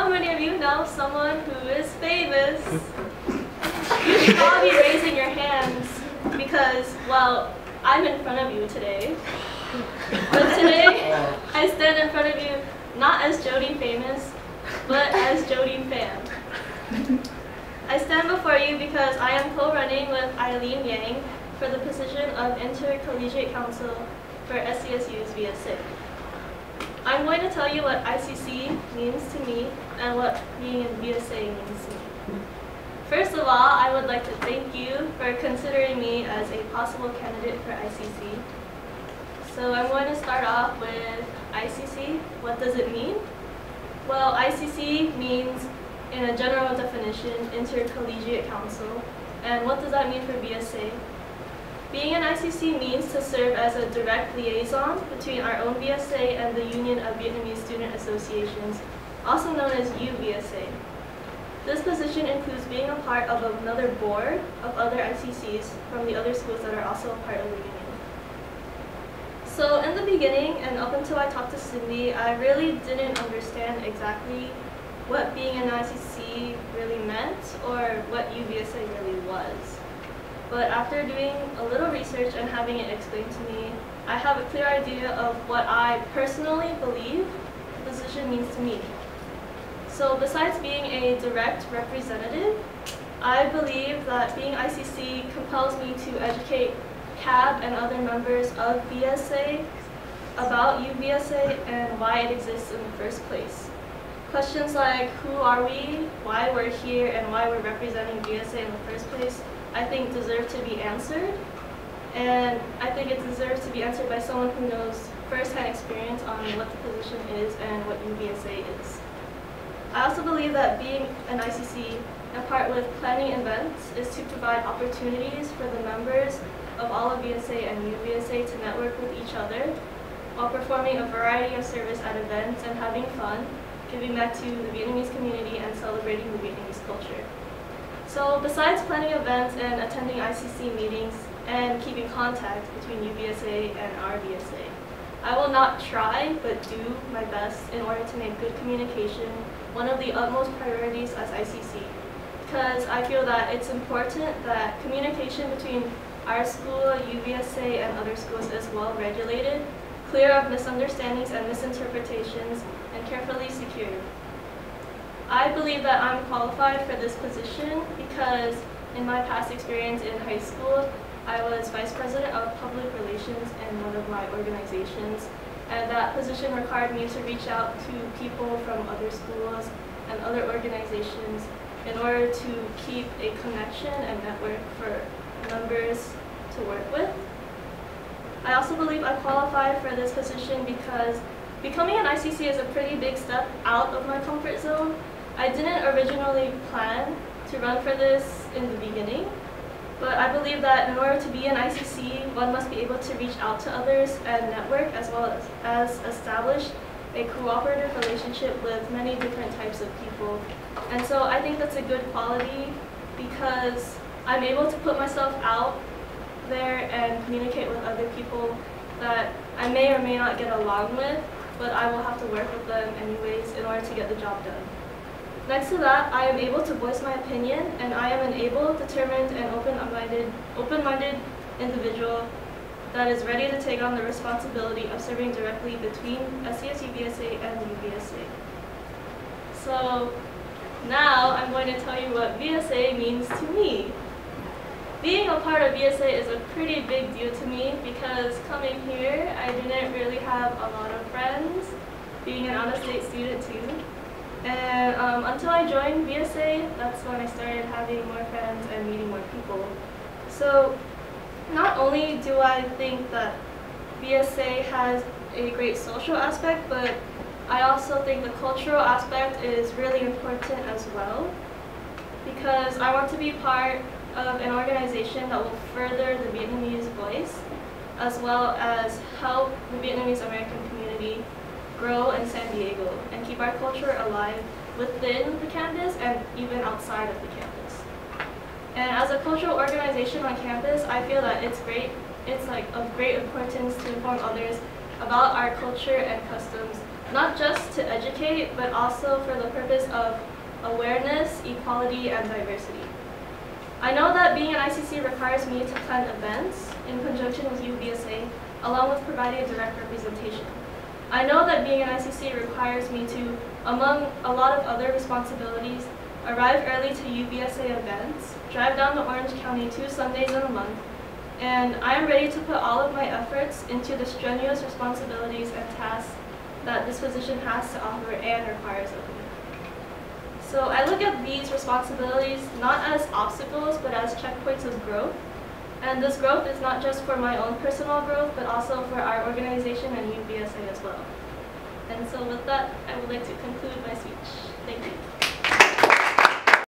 How many of you know someone who is famous? You should all be raising your hands because, well, I'm in front of you today. But today, I stand in front of you not as Jody Famous, but as Jody Pham. I stand before you because I am co-running with Eileen Yang for the position of Intercollegiate Council for SCSU's VSA. I'm going to tell you what ICC means to me and what being in VSA means to me. First of all, I would like to thank you for considering me as a possible candidate for ICC. So I'm going to start off with ICC. What does it mean? Well, ICC means, in a general definition, Intercollegiate Council. And what does that mean for VSA? Being an ICC means to serve as a direct liaison between our own VSA and the Union of Vietnamese Student Associations, also known as UVSA. This position includes being a part of another board of other ICCs from the other schools that are also a part of the union. So in the beginning, and up until I talked to Cindy, I really didn't understand exactly what being an ICC really meant or what UVSA really was. But after doing a little research and having it explained to me, I have a clear idea of what I personally believe the position means to me. So besides being a direct representative, I believe that being ICC compels me to educate CAB and other members of VSA about UVSA and why it exists in the first place. Questions like who are we, why we're here, and why we're representing VSA in the first place, I think deserve to be answered. And I think it deserves to be answered by someone who knows first-hand experience on what the position is and what UVSA is. I also believe that being an ICC, in part with planning events, is to provide opportunities for the members of all of VSA and UVSA to network with each other while performing a variety of service at events and having fun, giving back to the Vietnamese community and celebrating the Vietnamese culture. So besides planning events and attending ICC meetings and keeping contact between UVSA and our VSA, I will not try but do my best in order to make good communication one of the utmost priorities as ICC, because I feel that it's important that communication between our school, UVSA, and other schools is well regulated, clear of misunderstandings and misinterpretations, and carefully secured. I believe that I'm qualified for this position because in my past experience in high school, I was Vice President of Public Relations in one of my organizations, and that position required me to reach out to people from other schools and other organizations in order to keep a connection and network for members to work with. I also believe I qualify for this position because becoming an ICC is a pretty big step out of my comfort zone. I didn't originally plan to run for this in the beginning, but I believe that in order to be an ICC, one must be able to reach out to others and network as well as establish a cooperative relationship with many different types of people. And so I think that's a good quality because I'm able to put myself out there and communicate with other people that I may or may not get along with, but I will have to work with them anyways in order to get the job done. Next to that, I am able to voice my opinion, and I am an able, determined, and open-minded individual that is ready to take on the responsibility of serving directly between SCSU VSA and UVSA. So now I'm going to tell you what VSA means to me. Being a part of VSA is a pretty big deal to me because coming here, I didn't really have a lot of friends, being an out-of-state student too. And until I joined VSA, that's when I started having more friends and meeting more people. So not only do I think that VSA has a great social aspect, but I also think the cultural aspect is really important as well, because I want to be part of an organization that will further the Vietnamese voice, as well as help the Vietnamese American community grow in San Diego and keep our culture alive within the campus and even outside of the campus. And as a cultural organization on campus, I feel that it's like of great importance to inform others about our culture and customs not just to educate, but also for the purpose of awareness, equality, and diversity. I know that being an ICC requires me to plan events in conjunction with UBSA, along with providing direct representation. I know that being an ICC requires me to, among a lot of other responsibilities, arrive early to UBSA events, drive down to Orange County 2 Sundays in a month, and I am ready to put all of my efforts into the strenuous responsibilities and tasks that this position has to offer and requires of me. So I look at these responsibilities not as obstacles, but as checkpoints of growth. And this growth is not just for my own personal growth, but also for our organization and UBSA as well. And so with that, I would like to conclude my speech. Thank you.